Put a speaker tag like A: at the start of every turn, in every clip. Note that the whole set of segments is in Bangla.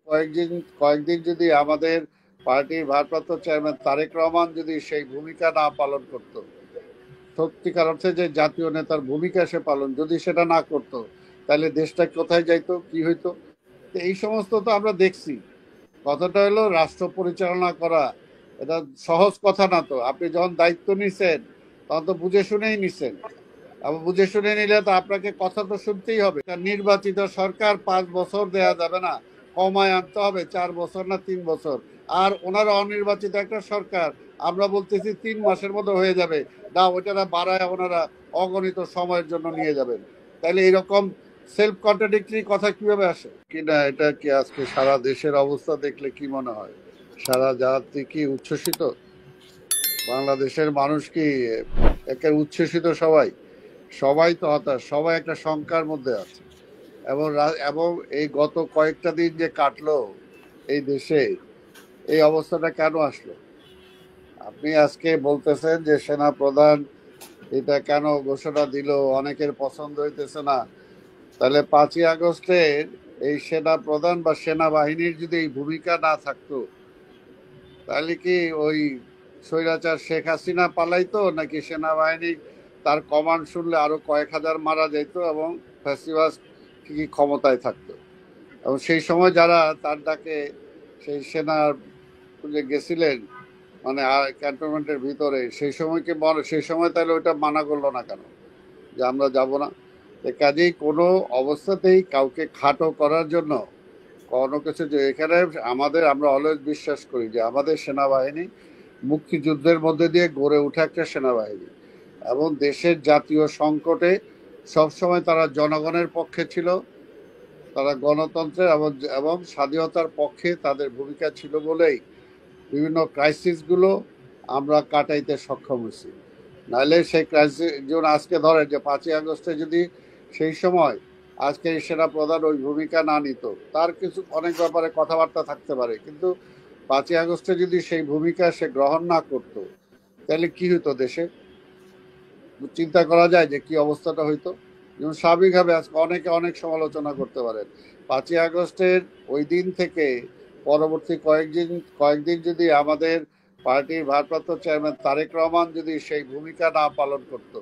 A: কয়েকদিন কয়েকদিন যদি আমাদের পার্টির ভারপ্রাপ্ত চেয়ারম্যান তারেক রহমান যদি সেই ভূমিকা না পালন করত, সত্যিকার অর্থে যে জাতীয় নেতার ভূমিকা সে পালন যদি সেটা না করত, তাহলে দেশটা কোথায় যাইতো, কি হইতো? তো এই সমস্ত তো আমরা দেখছি। কথাটা হলো রাষ্ট্র পরিচালনা করা, এটা সহজ কথা না। তো আপনি যখন দায়িত্ব নিছেন তখন তো বুঝে শুনেই নিছেন। আবার বুঝে শুনে নিলে তো আপনাকে কথা তো শুনতেই হবে। নির্বাচিত সরকার 5 বছর দেয়া যাবে না, কমায় আনতে হবে 4 বছর না 3 বছর। আর ওনারা অনির্বাচিত একটা সরকার, আমরা বলতেছি 3 মাসের মধ্যে হয়ে যাবে, না ওইটা বাড়ায় ওনারা অগণিত সময়ের জন্য নিয়ে যাবেন। তাহলে এরকম সেলফ কন্ট্রাডিক্টরি কথা কিভাবে আসে কিনা? এটা কি আজকে সারা দেশের অবস্থা দেখলে কি মনে হয়? সারা জাতি কি উচ্ছ্বসিত? বাংলাদেশের মানুষ কি একের উচ্ছ্বসিত? সবাই সবাই তো হতাশ, সবাই একটা শঙ্কার মধ্যে আছে। এবং এই গত কয়েকটা দিন যে কাটলো এই দেশে, এই অবস্থাটা কেন আসলো? আপনি আজকে বলতেছেন যে সেনা প্রধান এটা কেন ঘোষণা দিল, অনেকের পছন্দ হইতেছে না। তাহলে 5ই আগস্টের এই সেনা প্রধান বা সেনাবাহিনীর যদি এই ভূমিকা না থাকতো, তাহলে কি ওই স্বৈরাচার শেখ হাসিনা পালাইতো, নাকি সেনাবাহিনী তার কমান্ড শুনলে আরো কয়েক হাজার মারা যেত এবং ফ্যাসিবাস কি ক্ষমতায় থাকতো? এবং সেই সময় যারা তার ডাকে সেই সেনার যে গেছিলেন, মানে ক্যান্টনমেন্টের ভিতরে, সেই সময় কি সেই সময় তাহলে ওইটা মানা করলো না কেন যে আমরা যাব না? কাজেই কোনো অবস্থাতেই কাউকে খাটো করার জন্য কোনো কিছু, যে এখানে আমরা অলওয়েজ বিশ্বাস করি যে আমাদের সেনাবাহিনী মুক্তিযুদ্ধের মধ্যে দিয়ে গড়ে ওঠা একটা সেনাবাহিনী, এবং দেশের জাতীয় সংকটে সবসময় তারা জনগণের পক্ষে ছিল। তারা গণতন্ত্রের এবং স্বাধীনতার পক্ষে তাদের ভূমিকা ছিল বলেই বিভিন্ন ক্রাইসিসগুলো আমরা কাটাইতে সক্ষম হয়েছি। নাহলে সেই ক্রাইসিস, যেমন আজকে ধরেন যে 5ই আগস্টে যদি সেই সময় আজকে এই সেনা প্রধান ওই ভূমিকা না নিত, তার কিছু অনেক ব্যাপারে কথাবার্তা থাকতে পারে, কিন্তু 5ই আগস্টে যদি সেই ভূমিকা সে গ্রহণ না করত, তাহলে কি হইতো দেশে? চিন্তা করা যায় যে কি অবস্থাটা হইতো। যেমন স্বাভাবিকভাবে আজকে অনেকে অনেক সমালোচনা করতে পারেন, 5ই আগস্টের ওই দিন থেকে পরবর্তী কয়েকদিন যদি আমাদের পার্টির ভারপ্রাপ্ত চেয়ারম্যান তারেক রহমান যদি সেই ভূমিকা না পালন করত,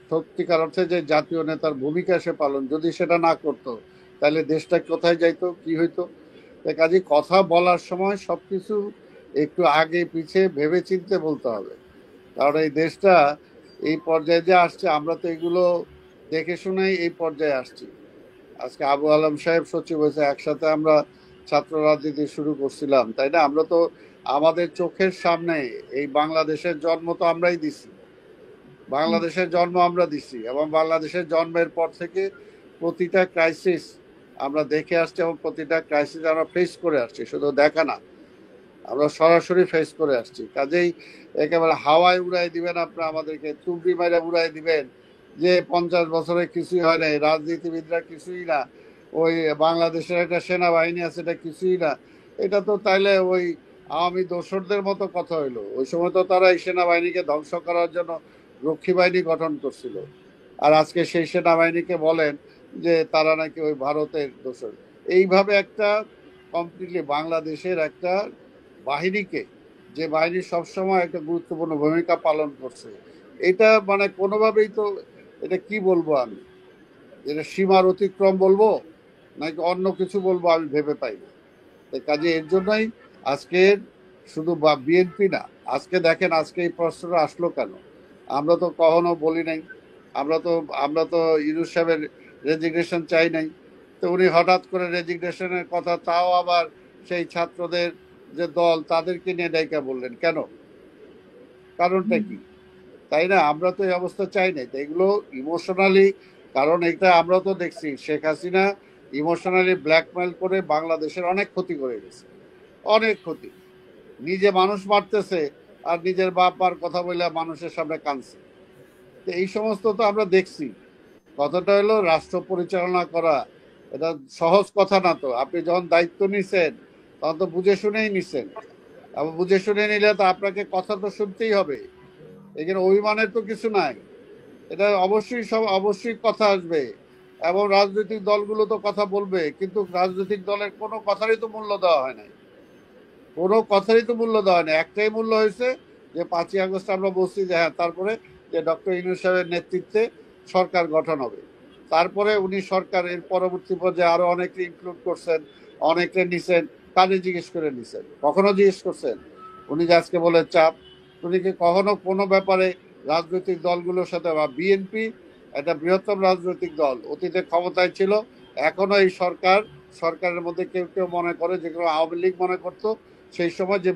A: সত্যিকার অর্থে যে জাতীয় নেতার ভূমিকা সে পালন যদি সেটা না করত, তাহলে দেশটা কোথায় যাইতো, কি হইতো? কাজে কথা বলার সময় সবকিছু একটু আগে পিছিয়ে ভেবে চিনতে বলতে হবে। কারণ এই দেশটা এই পর্যায়ে যে আসছে, আমরা তো এগুলো দেখে শুনেই এই পর্যায়ে আসছি। আজকে আবু আলম সাহেব সচিব হয়েছে, একসাথে আমরা ছাত্র রাজনীতি শুরু করছিলাম, তাই না? আমরা তো আমাদের চোখের সামনে এই বাংলাদেশের জন্ম তো আমরাই দিছি, বাংলাদেশের জন্ম আমরা দিছি, এবং বাংলাদেশের জন্মের পর থেকে প্রতিটা ক্রাইসিস আমরা দেখে আসছি, এবং প্রতিটা ক্রাইসিস আমরা ফেস করে আসছি। শুধু দেখা না, আমরা সরাসরি ফেস করে আসছি। কাজেই একেবারে হাওয়ায় উড়াই দিবেন আপনারা, আমাদেরকে চুবড়ি মাইরা উড়াই দিবেন যে 50 বছরে কিছুই হয় নাই, রাজনীতিবিদরা কিছুই না, ওই বাংলাদেশের একটা সেনাবাহিনী আছে এটা কিছুই না, এটা তো তাইলে ওই আওয়ামী দোসরদের মতো কথা হইলো। ওই সময় তো তারা এই সেনাবাহিনীকে ধ্বংস করার জন্য রক্ষী বাহিনী গঠন করছিল, আর আজকে সেই সেনাবাহিনীকে বলেন যে তারা নাকি ওই ভারতের দোসর। এইভাবে একটা কমপ্লিটলি বাংলাদেশের একটা বাহিনীকে, যে বাহিনী সবসময় একটা গুরুত্বপূর্ণ ভূমিকা পালন করছে, এটা মানে কোনোভাবেই তো, এটা কি বলবো আমি, এটা সীমার অতিক্রম বলবো নাকি অন্য কিছু বলবো আমি ভেবে পাই না। কাজে এর জন্যই আজকের শুধু বিএনপি না, আজকে দেখেন আজকে এই প্রশ্নটা আসলো কেন? আমরা তো কখনো বলি নাই, আমরা তো আমরা তো ইউনূস সাহেবের রেজিগনেশন চাই নাই। তো উনি হঠাৎ করে রেজিগনেশনের কথা, তাও আবার সেই ছাত্রদের যে দল তাদেরকে নিয়ে ডাইকা বললেন কেন? কারণটা কি? তাই না? আমরা তো এই অবস্থা চাই নাই। তো এগুলো ইমোশনালি, কারণ এটা আমরা তো দেখছি শেখ হাসিনা ইমোশনালি ব্ল্যাকমেল করে বাংলাদেশের অনেক ক্ষতি করে গেছে, অনেক ক্ষতি। নিজে মানুষ মারতেছে আর নিজের বাপ মার কথা বলে মানুষের সামনে কাঁদছে। তো এই সমস্ত তো আমরা দেখছি। কথাটা হলো রাষ্ট্র পরিচালনা করা, এটা সহজ কথা না। তো আপনি যখন দায়িত্ব নিছেন তখন তো বুঝে শুনেই নিছেন, এবং বুঝে শুনে নিলে তো আপনাকে কথা তো শুনতেই হবে। এখানে অভিমানের তো কিছু নাই, এটা অবশ্যই সব অবশ্যই কথা আসবে। এবং রাজনৈতিক দলগুলো তো কথা বলবে, কিন্তু রাজনৈতিক দলের কোনো কথারই তো মূল্য দেওয়া হয় নাই, কোনো কথারই তো মূল্য দেওয়া হয় না। একটাই মূল্য হয়েছে যে 5ই আগস্ট আমরা বলছি যে হ্যাঁ, তারপরে যে ডক্টর ইউনূস সাহেবের নেতৃত্বে সরকার গঠন হবে। তারপরে উনি সরকারের পরবর্তী পর্যায়ে আরো অনেকে ইনক্লুড করছেন, অনেকে নিছেন। কাজে জিজ্ঞেস করে নিছেন? কখনো জিজ্ঞেস করছেন? উনি যে আজকে বলে চাপ, উনি কি কখনো কোনো ব্যাপারে রাজনৈতিক দলগুলোর সাথে, বা বিএনপি একটা বৃহত্তম রাজনৈতিক দল, অতীতে ক্ষমতায় ছিল, এখনো এই সরকারের মধ্যে কেউ কেউ মনে করে, যেগুলো আওয়ামী লীগ মনে করতো সেই সময়, যে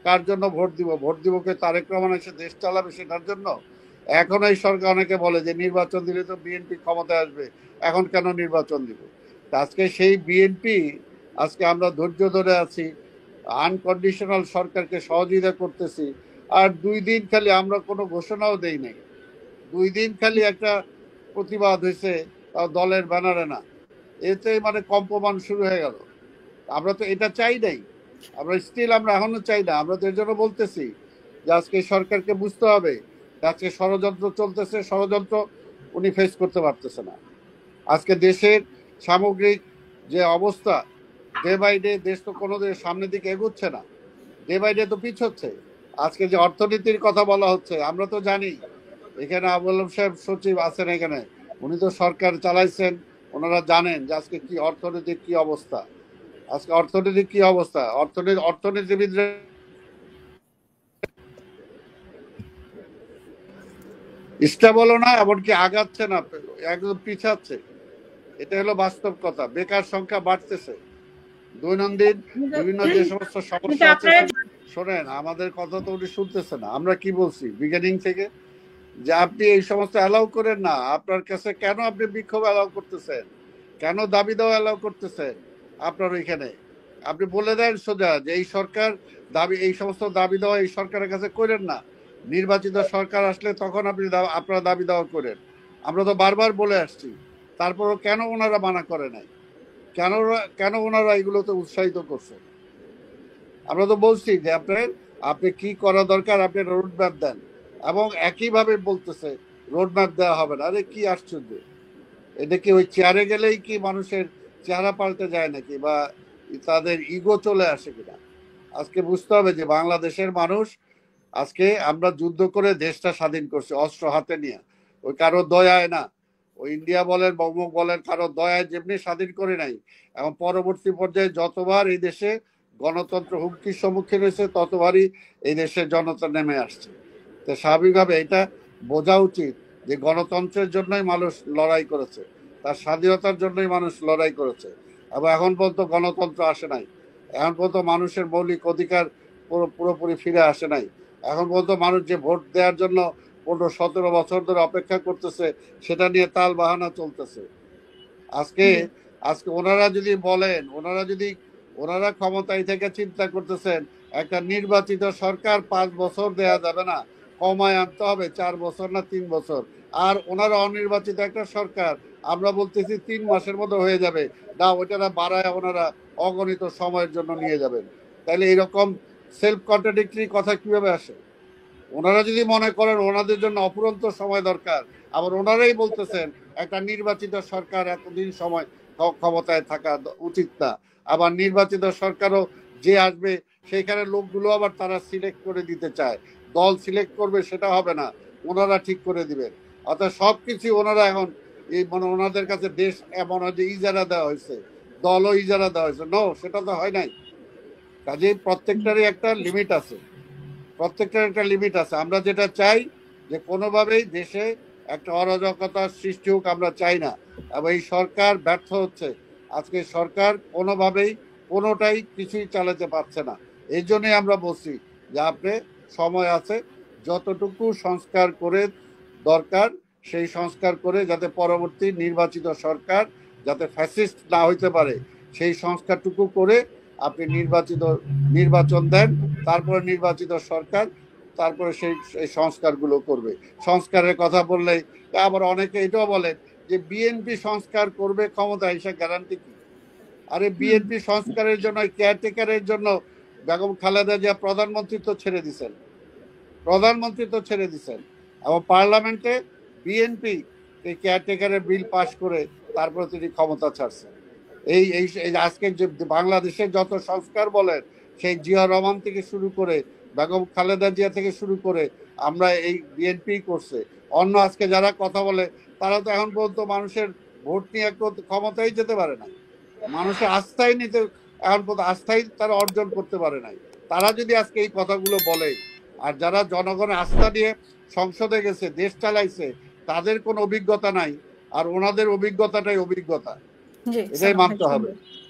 A: কার জন্য ভোট দিব কে তারেক রহমান এসে দেশ চালাবে সেটার জন্য। এখন এই সরকার অনেকে বলে যে নির্বাচন দিলে তো বিএনপি ক্ষমতায় আসবে, এখন কেন নির্বাচন দিব? আজকে সেই বিএনপি, আজকে আমরা ধৈর্য ধরে আছি, আনকন্ডিশনাল সরকারকে সহযোগিতা করতেছি, আর 2 দিন খালি আমরা কোনো ঘোষণাও দেই নাই, 2 দিন খালি একটা প্রতিবাদ হয়েছে, তাও দলের ব্যানারে না, এতে মানে কম্পমান শুরু হয়ে গেল। আমরা তো এটা চাই নাই, আমরা স্টিল আমরা এখনো চাই না। আমরা তো এর জন্য বলতেছি যে আজকে সরকারকে বুঝতে হবে যে আজকে ষড়যন্ত্র চলতেছে, ষড়যন্ত্র উনি ফেস করতে পারতেছে না। আজকে দেশের সামগ্রিক যে অবস্থা, ডে বাই ডে দেশ তো কোনো সামনের দিকে এগোচ্ছে না, ডে বাই ডে তো পিছোচ্ছে। আজকে যে অর্থনীতির কথা বলা হচ্ছে, আমরা তো জানি, এখানে আবুল আলম সাহেব সচিব আছেন এখানে, উনি তো সরকার চালাইছেন, ওনারা জানেন যে আজকে কি অর্থনীতির কি অবস্থা। আজকে অর্থনীতির কি অবস্থা, অর্থনীতিবিদরা স্টেবল না, এমনকি আগাচ্ছে না, একদম পিছাচ্ছে। এটা হলো বাস্তব কথা। বেকার সংখ্যা বাড়তেছে দৈনন্দিন, বিভিন্ন যে সমস্ত সমস্যা আছে। শোনেন, আমাদের কথা তো উনি শুনতেছে না। আমরা কি বলছি বিগিনিং থেকে, যে আপনি এই সমস্ত অ্যালাউ করেন না। আপনার কাছে কেন আপনি বিক্ষোভ অ্যালাউ করতেছেন, কেন দাবি দেওয়া অ্যালাউ করতেছেন? আপনার ওইখানে আপনি বলে দেন সোজা যে এই সরকার দাবি, এই সমস্ত দাবি দেওয়া এই সরকারের কাছে করেন না। নির্বাচিত সরকার আসলে তখন আপনি আপনারা দাবি দেওয়া করেন। আমরা তো বারবার বলে আসছি, তারপরও কেন ওনারা মানা করে নাই? কেন কেন ওনারা এগুলোতে উৎসাহিত করছেন? আমরা তো বলছি যে আপনি কি করা দরকার, আপনি রোড ম্যাপ দেন, এবং একইভাবে বলতেছে রোড ম্যাপ দেওয়া হবে না। আরে কি আশ্চর্য! এটা কি ওই চেয়ারে গেলেই কি মানুষের চেহারা পাল্টে যায় নাকি, বা তাদের ইগো চলে আসে কিনা? আজকে বুঝতে হবে যে বাংলাদেশের মানুষ, আজকে আমরা যুদ্ধ করে দেশটা স্বাধীন করছি অস্ত্র হাতে নিয়ে, ওই কারো দয়ায় না। ওই ইন্ডিয়া বলেন, বঙ্গক বলেন, কারো দয়ায় যেমনি স্বাধীন করে নাই। এবং পরবর্তী পর্যায়ে যতবার এই দেশে গণতন্ত্র হুমকির সম্মুখীন হয়েছে, ততবারই এই দেশে জনতা নেমে আসছে। তো স্বাভাবিকভাবে এটা বোঝা উচিত যে গণতন্ত্রের জন্যই মানুষ লড়াই করেছে, তার স্বাধীনতার জন্যই মানুষ লড়াই করেছে। এবং এখন পর্যন্ত গণতন্ত্র আসে নাই, এখন পর্যন্ত মানুষের মৌলিক অধিকার পুরোপুরি ফিরে আসে নাই। এখন পর্যন্ত মানুষ যে ভোট দেওয়ার জন্য 15-17 বছর ধরে অপেক্ষা করতেছে, সেটা নিয়ে তাল বাহানা চলতেছে। আজকে আজকে ওনারা যদি বলেন, ওনারা ক্ষমতায় থেকে চিন্তা করতেছেন একটা নির্বাচিত সরকার 5 বছর দেয়া যাবে না, কমায় আনতে হবে 4 বছর না 3 বছর। আর ওনারা অনির্বাচিত একটা সরকার, আমরা বলতেছি 3 মাসের মধ্যে হয়ে যাবে, না ওইটা বাড়ায় ওনারা অগণিত সময়ের জন্য নিয়ে যাবেন। তাহলে এরকম সেলফ কন্ট্রাডিক্টরি কথা কিভাবে আসে? ওনারা যদি মনে করেন ওনাদের জন্য অফুরন্ত সময় দরকার, আবার ওনারাই বলতেছেন একটা নির্বাচিত সরকার এতদিন সময় ক্ষমতায় থাকা উচিত না। আবার নির্বাচিত সরকারও যে আসবে সেইখানে লোকগুলো আবার তারা সিলেক্ট করে দিতে চায়, দল সিলেক্ট করবে সেটা হবে না, ওনারা ঠিক করে দিবেন। অর্থাৎ সবকিছু ওনারা এখন এই মানে ওনাদের কাছে দেশ এমন হয় যে ইজারা দেওয়া হয়েছে, দলও ইজারা দেওয়া হয়েছে। নো, সেটা তো হয় নাই। কাজেই প্রত্যেকটারই একটা লিমিট আছে, প্রত্যেকটার একটা লিমিট আছে। আমরা যেটা চাই যে কোনোভাবেই দেশে একটা অরাজকতার সৃষ্টি হোক, আমরা চাই না। এবং এই সরকার ব্যর্থ হচ্ছে। আজকে সরকার কোনোভাবেই কোনোটাই কিছুই চালাতে পারছে না। এই জন্যই আমরা বলছি যে আপনি সময় আছে, যতটুকু সংস্কার করে দরকার সেই সংস্কার করে, যাতে পরবর্তী নির্বাচিত সরকার যাতে ফ্যাসিস্ট না হইতে পারে, সেই সংস্কারটুকু করে আপনি নির্বাচন দেন। তারপরে নির্বাচিত সরকার তারপরে সেই সংস্কারগুলো করবে। সংস্কারের কথা বললেই আবার অনেকে এটাও বলেন যে বিএনপি সংস্কার করবে ক্ষমতা এসে, গ্যারান্টি কি? আরে বিএনপি সংস্কারের জন্য, কেয়ারটেকারের জন্য বেগম খালেদা জিয়া প্রধানমন্ত্রিত্ব ছেড়ে দিছেন এবং পার্লামেন্টে বিএনপি এই কেয়ারটেকারের বিল পাশ করে তারপরে তিনি ক্ষমতা ছাড়ছেন। এই এই এই আজকে যে বাংলাদেশের যত সংস্কার বলেন, সেই জিয়া রহমান থেকে শুরু করে বেগম খালেদা জিয়া থেকে শুরু করে আমরা এই বিএনপি করছে। অন্য আজকে যারা কথা বলে তারা তো এখন পর্যন্ত মানুষের ভোট নিয়ে ক্ষমতায় যেতে পারে না, মানুষের আস্থাই নিতে এখন পর্যন্ত আস্থাই তারা অর্জন করতে পারে নাই। তারা যদি আজকে এই কথাগুলো বলে, আর যারা জনগণের আস্থা নিয়ে সংসদে গেছে, দেশ চালাইছে, তাদের কোনো অভিজ্ঞতা নাই, আর ওনাদের অভিজ্ঞতাটাই অভিজ্ঞতা,
B: জি, স্যার
A: এটাই
B: অনেক
A: মানতে হবে।
B: সুন্দর।